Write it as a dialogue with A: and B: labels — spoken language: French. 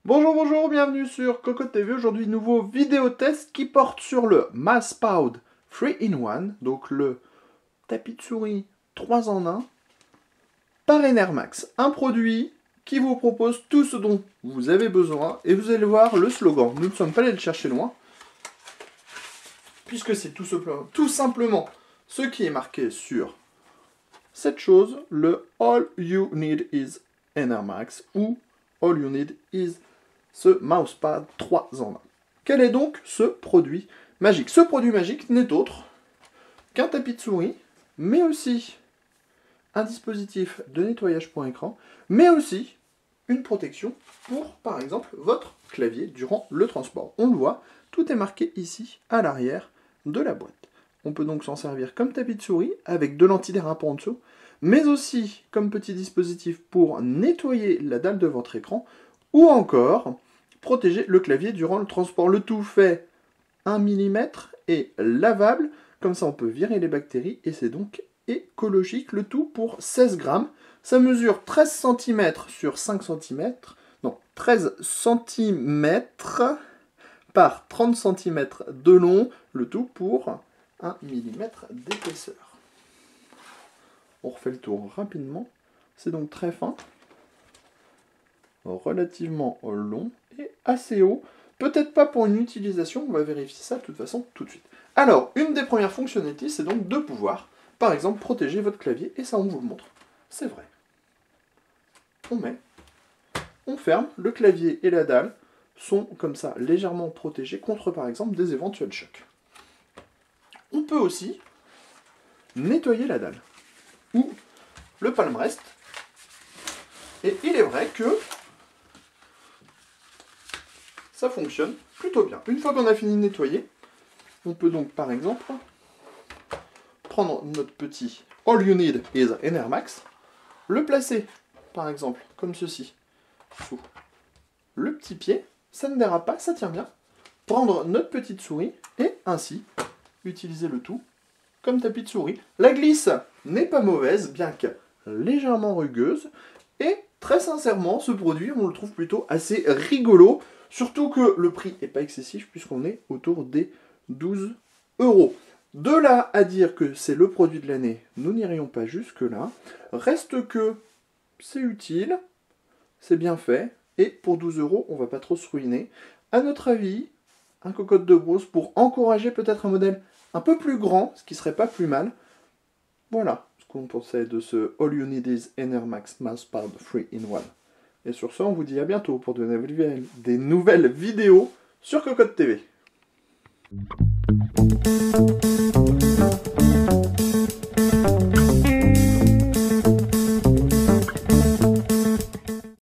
A: Bonjour, bonjour, bienvenue sur Cocotte TV. Aujourd'hui, nouveau vidéo test qui porte sur le Mousepad 3-in-1, donc le tapis de souris 3 en 1 par Enermax. Un produit qui vous propose tout ce dont vous avez besoin et vous allez voir le slogan. Nous ne sommes pas allés le chercher loin, puisque c'est tout simplement ce qui est marqué sur cette chose, le All You Need Is Enermax ou All You Need Is ce Mousepad 3 en 1. Quel est donc ce produit magique? Ce produit magique n'est autre qu'un tapis de souris, mais aussi un dispositif de nettoyage pour écran, mais aussi une protection pour, par exemple, votre clavier durant le transport. On le voit, tout est marqué ici, à l'arrière de la boîte. On peut donc s'en servir comme tapis de souris, avec de l'antidérapant en dessous, mais aussi comme petit dispositif pour nettoyer la dalle de votre écran, ou encore protéger le clavier durant le transport. Le tout fait 1 mm et lavable, comme ça on peut virer les bactéries, et c'est donc écologique. Le tout pour 16 grammes. Ça mesure 13 cm sur 5 cm, non, 13 cm par 30 cm de long, le tout pour 1 mm d'épaisseur. On refait le tour rapidement. C'est donc très fin, relativement long et assez haut. Peut-être pas pour une utilisation, on va vérifier ça de toute façon tout de suite. Alors, une des premières fonctionnalités, c'est donc de pouvoir, par exemple, protéger votre clavier, et ça on vous le montre, c'est vrai. On ferme, le clavier et la dalle sont comme ça légèrement protégés contre par exemple des éventuels chocs. On peut aussi nettoyer la dalle, ou le palmarès, et il est vrai que ça fonctionne plutôt bien. Une fois qu'on a fini de nettoyer, on peut donc par exemple prendre notre petit All You Need Is Enermax, le placer par exemple comme ceci sous le petit pied, ça ne dérape pas, ça tient bien. Prendre notre petite souris et ainsi utiliser le tout comme tapis de souris. La glisse n'est pas mauvaise, bien que légèrement rugueuse, et très sincèrement ce produit on le trouve plutôt assez rigolo. Surtout que le prix n'est pas excessif puisqu'on est autour des 12 €. De là à dire que c'est le produit de l'année, nous n'irions pas jusque là. Reste que c'est utile, c'est bien fait, et pour 12 €, on va pas trop se ruiner. À notre avis, un cocotte de brousse pour encourager peut-être un modèle un peu plus grand, ce qui serait pas plus mal. Voilà ce qu'on pensait de ce All You Need Is Enermax Mousepad 3-in-1. Et sur ce, on vous dit à bientôt pour des nouvelles vidéos sur Cocotte TV.